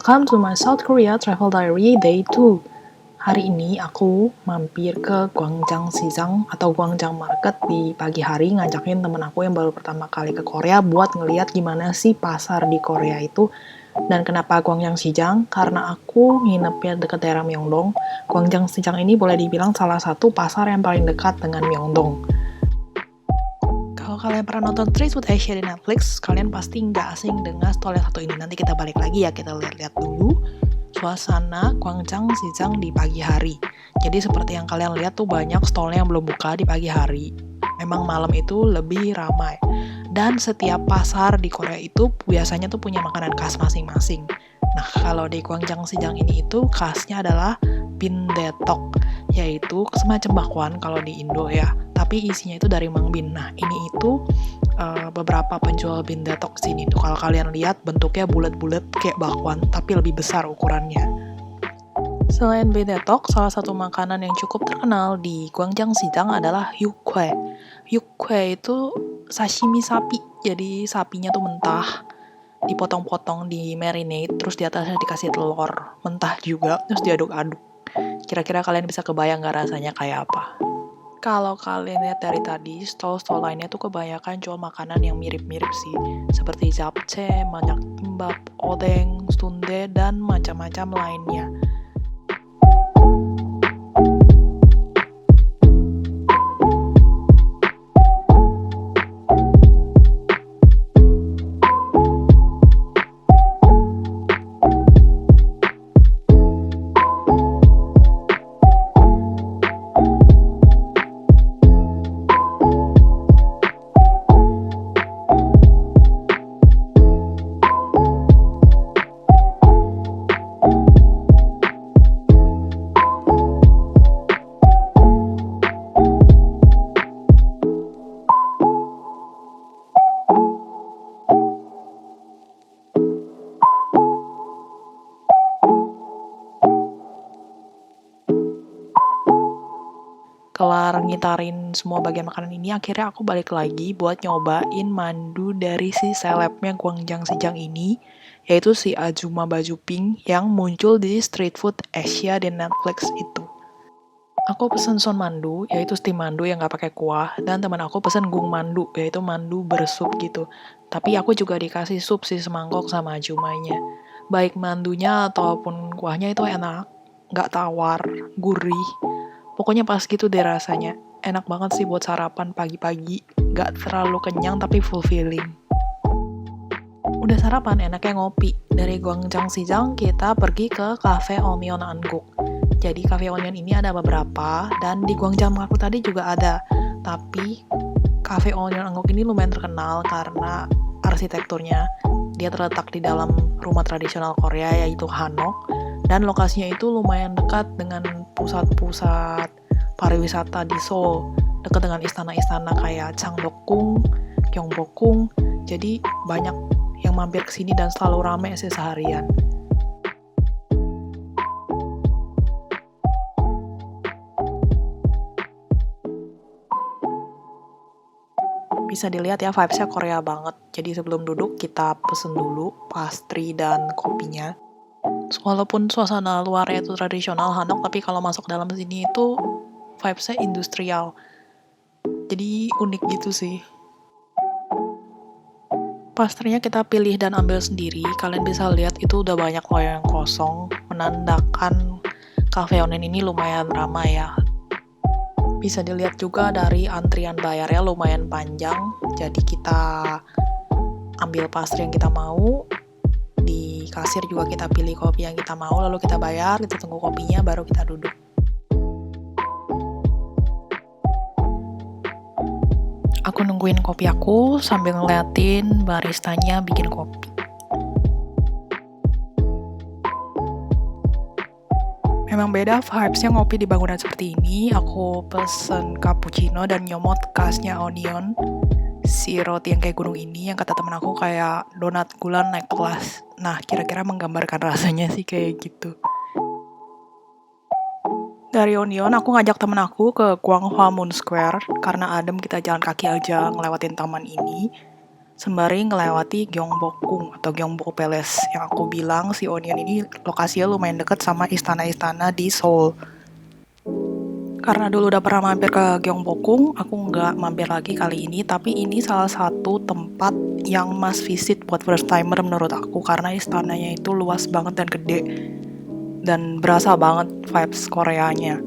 Welcome to my South Korea Travel Diary Day 2. Hari ini aku mampir ke Gwangjang Sijang atau Gwangjang Market di pagi hari, ngajakin temen aku yang baru pertama kali ke Korea buat ngeliat gimana sih pasar di Korea itu. Dan kenapa Gwangjang Sijang? Karena aku nginepnya dekat daerah Myeongdong. Gwangjang Sijang ini boleh dibilang salah satu pasar yang paling dekat dengan Myeongdong. Kalau kalian pernah nonton Trace with Asia di Netflix, kalian pasti nggak asing dengan stall yang satu ini. Nanti kita balik lagi ya, kita lihat-lihat dulu suasana Gwangjang Sijang di pagi hari. Jadi seperti yang kalian lihat tuh banyak stallnya yang belum buka di pagi hari. Memang malam itu lebih ramai. Dan setiap pasar di Korea itu biasanya tuh punya makanan khas masing-masing. Nah, kalau di Gwangjang Sijang ini itu khasnya adalah bindaetteok, yaitu semacam bakwan kalau di Indo ya, tapi isinya itu dari Mang Bin. Nah, ini itu beberapa penjual bindaetteok sini tuh. Kalau kalian lihat bentuknya bulat-bulat kayak bakwan, tapi lebih besar ukurannya. Selain bindaetteok, salah satu makanan yang cukup terkenal di Gwangjang Sijang adalah yukhae. Yukhae itu sashimi sapi, jadi sapinya tuh mentah, dipotong-potong, di marinate, terus di atasnya dikasih telur mentah juga, terus diaduk-aduk. Kira-kira kalian bisa kebayang gak rasanya kayak apa? Kalau kalian lihat dari tadi, stall-stall lainnya tuh kebanyakan jual makanan yang mirip-mirip sih. Seperti japchae, manyak kimbap, odeng, sundae, dan macam-macam lainnya. Kelar ngitarin semua bagian makanan ini, akhirnya aku balik lagi buat nyobain mandu dari si selebnya Gwangjang Sijang ini, yaitu si Ajuma Baju Pink yang muncul di Street Food Asia di Netflix itu. Aku pesen son mandu, yaitu steam mandu yang gak pakai kuah, dan teman aku pesen gung mandu, yaitu mandu bersup gitu. Tapi aku juga dikasih sup sih semangkok sama ajumanya. Baik mandunya ataupun kuahnya itu enak, gak tawar, gurih. Pokoknya pas gitu deh rasanya. Enak banget sih buat sarapan pagi-pagi. Gak terlalu kenyang tapi fulfilling. Udah sarapan, enaknya ngopi. Dari Gwangjang Sijang kita pergi ke Cafe Onion Anguk. Jadi Cafe Onion ini ada beberapa, dan di Gwangjang Market tadi juga ada. Tapi Cafe Onion Anguk ini lumayan terkenal karena arsitekturnya. Dia terletak di dalam rumah tradisional Korea yaitu Hanok. Dan lokasinya itu lumayan dekat dengan pusat-pusat pariwisata di Seoul, dekat dengan istana-istana kayak Changdeokgung, Gyeongbokgung. Jadi banyak yang mampir ke sini dan selalu ramai sih seharian. Bisa dilihat ya, vibes-nya Korea banget. Jadi sebelum duduk kita pesen dulu pastry dan kopinya. Walaupun suasana luarnya itu tradisional Hanok, tapi kalau masuk dalam sini itu vibes-nya industrial. Jadi unik gitu sih. Pastrinya kita pilih dan ambil sendiri. Kalian bisa lihat itu udah banyak loh yang kosong, menandakan Cafe Onion ini lumayan ramai ya. Bisa dilihat juga dari antrian bayarnya lumayan panjang. Jadi kita ambil pastry yang kita mau. Di kasir juga kita pilih kopi yang kita mau, lalu kita bayar, kita tunggu kopinya, baru kita duduk. Aku nungguin kopi aku sambil ngeliatin baristanya bikin kopi. Memang beda vibes-nya ngopi di bangunan seperti ini. Aku pesen cappuccino dan nyomot khasnya Onion. Si roti yang kayak gunung ini, yang kata temen aku kayak donat gula naik kelas. Nah, kira-kira menggambarkan rasanya sih kayak gitu. Dari Onion, aku ngajak temen aku ke Gwanghwamun Square. Karena adem, kita jalan kaki aja ngelewatin taman ini. sembari ngelewati Gyeongbokgung atau Gyeongbokgung Palace. Yang aku bilang si Onion ini lokasinya lumayan deket sama istana-istana di Seoul. Karena dulu udah pernah mampir ke Gyeongbokgung, aku nggak mampir lagi kali ini, tapi ini salah satu tempat yang must visit buat first timer menurut aku, karena istananya itu luas banget dan gede, dan berasa banget vibes Koreanya.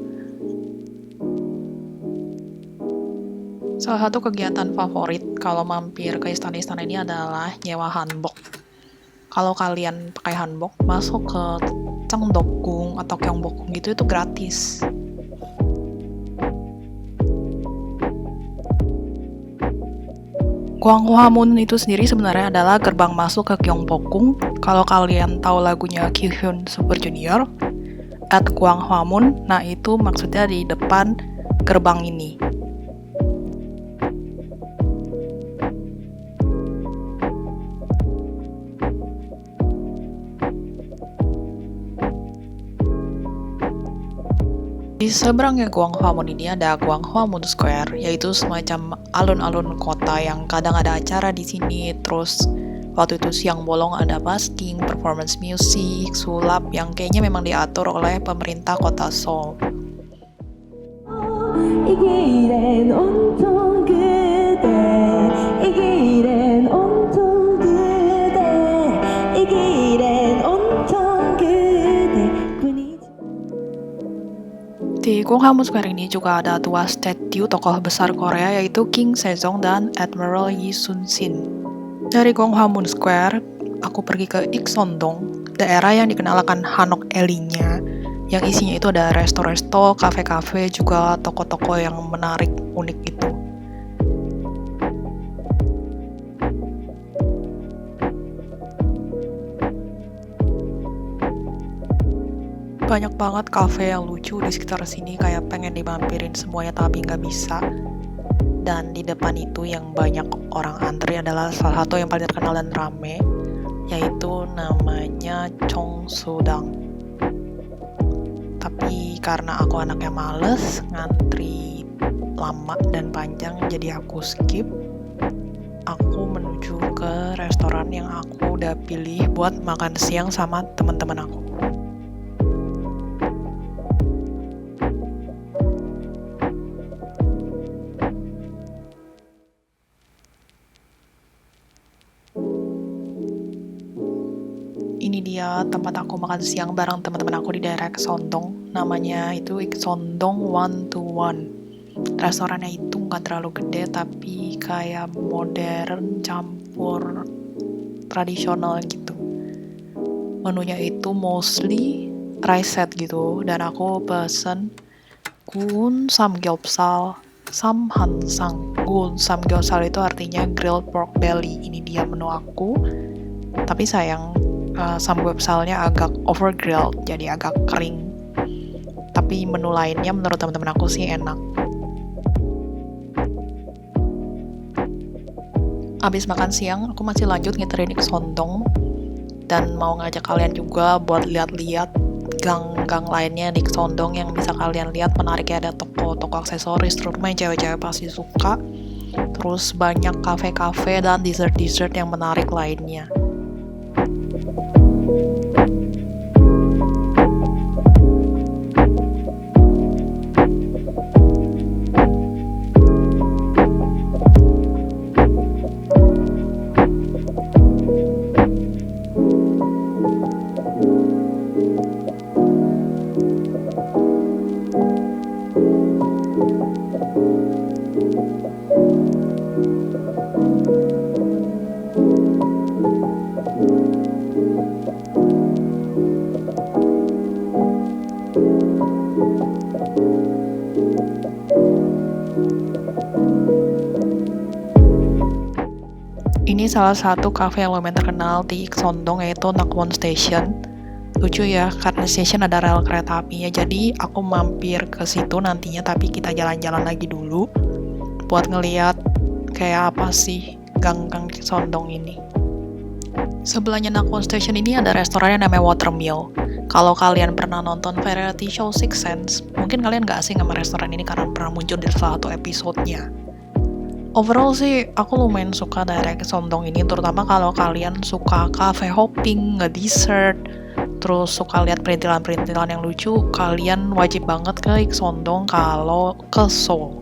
Salah satu kegiatan favorit kalau mampir ke istana-istana ini adalah nyewa hanbok. Kalau kalian pakai hanbok, masuk ke Cheongdeokgung atau Gyeongbokgung gitu itu gratis. Gwanghwamun itu sendiri sebenarnya adalah gerbang masuk ke Gyeongbokgung. Kalau kalian tahu lagunya Kyuhyun Super Junior, at Gwanghwamun, nah itu maksudnya di depan gerbang ini. Di seberangnya Gwanghwamun ini ada Gwanghwamun Square, yaitu semacam alun-alun kota yang kadang ada acara di sini. Terus waktu itu siang bolong ada busking, performance music, sulap yang kayaknya memang diatur oleh pemerintah kota Seoul. Di Gwanghwamun Square ini juga ada dua statue tokoh besar Korea, yaitu King Sejong dan Admiral Yi Sun-shin. Dari Gwanghwamun Square, aku pergi ke Ikseondong, daerah yang dikenal akan Hanok Alley-nya, yang isinya itu ada resto-resto, kafe-kafe, juga toko-toko yang menarik, unik itu. Banyak banget kafe yang lucu di sekitar sini, kayak pengen dimampirin semuanya tapi nggak bisa. Dan di depan itu yang banyak orang antri adalah salah satu yang paling terkenal dan rame, yaitu namanya Cheongsudang. Tapi karena aku anaknya males, ngantri lama dan panjang, jadi aku skip. Aku menuju ke restoran yang aku udah pilih buat makan siang sama teman-teman aku. Ini dia tempat aku makan siang bareng teman-teman aku di daerah Ikseondong. Namanya itu Ikseondong 121. Restorannya itu nggak terlalu gede, tapi kayak modern campur tradisional gitu. Menunya itu mostly rice set gitu, dan aku pesen gun samgyeopsal samhansang. Gun samgyeopsal itu artinya grilled pork belly. Ini dia menu aku, tapi sayang samgyeopsalnya agak over grilled, jadi agak kering. Tapi menu lainnya menurut teman-teman aku sih enak. Abis makan siang, aku masih lanjut ngiterin Ikseondong dan mau ngajak kalian juga buat lihat-lihat gang-gang lainnya di Ikseondong yang bisa kalian lihat menarik. Ada toko-toko aksesoris, terutama yang cewek-cewek pasti suka. Terus banyak kafe-kafe dan dessert-dessert yang menarik lainnya. Ini salah satu cafe yang lumayan terkenal di Ikseondong, yaitu Nakwon Station. Lucu ya, karena station ada rel kereta apinya, jadi aku mampir ke situ nantinya, tapi kita jalan-jalan lagi dulu buat ngeliat kayak apa sih gang-gang Ikseondong ini. Sebelahnya Nakwon Station ini ada restoran yang namanya Watermill. Kalau kalian pernah nonton variety show Six Sense, mungkin kalian gak asing sama restoran ini karena pernah muncul di salah satu episodenya. Overall sih aku lumayan suka daerah Sondong ini, terutama kalau kalian suka cafe hopping, nge-dessert, terus suka lihat perintilan-perintilan yang lucu, kalian wajib banget ke Sondong kalau ke Seoul.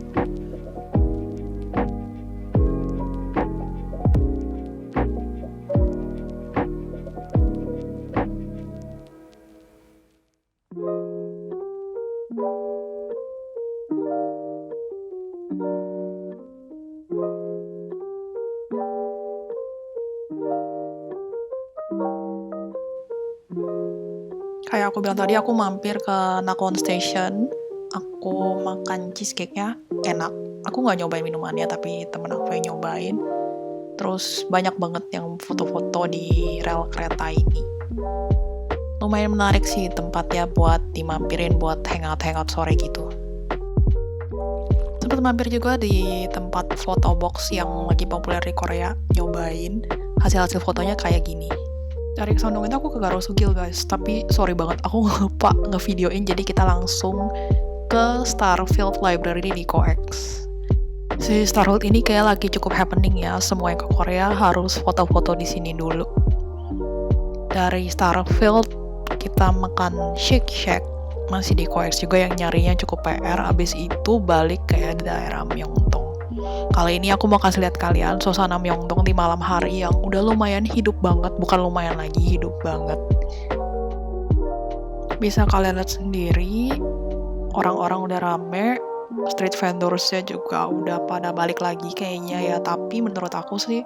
Kayak aku bilang tadi, aku mampir ke Nakhon Station, aku makan cheesecake-nya, enak. Aku nggak nyobain minumannya, tapi temen aku yang nyobain. Terus banyak banget yang foto-foto di rel kereta ini. Lumayan menarik sih tempatnya buat dimampirin buat hangout-hangout sore gitu. Sempat mampir juga di tempat foto box yang lagi populer di Korea, nyobain hasil-hasil fotonya kayak gini. Dari Sondong itu aku ke Garosugil guys, tapi sorry banget aku lupa ngevideoin, jadi kita langsung ke Starfield Library di COEX. Si Starfield ini kayak lagi cukup happening ya, semua yang ke Korea harus foto-foto di sini dulu. Dari Starfield kita makan Shake Shack, masih di COEX juga yang nyarinya cukup PR, abis itu balik kayak di daerah Myeongdong. Kali ini aku mau kasih lihat kalian suasana Myeongdong di malam hari yang udah lumayan hidup banget, bukan lumayan lagi, hidup banget. Bisa kalian lihat sendiri, orang-orang udah rame, street vendors-nya juga udah pada balik lagi kayaknya ya, tapi menurut aku sih,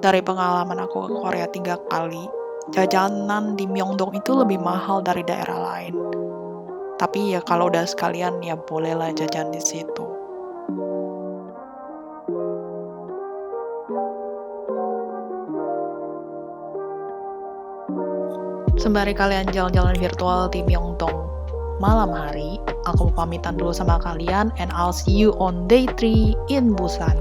dari pengalaman aku ke Korea 3 kali, jajanan di Myeongdong itu lebih mahal dari daerah lain. Tapi ya kalau udah sekalian ya bolehlah jajan di situ. Sembari kalian jalan-jalan virtual di Myeongdong malam hari, aku mau pamitan dulu sama kalian, and I'll see you on day 3 in Busan.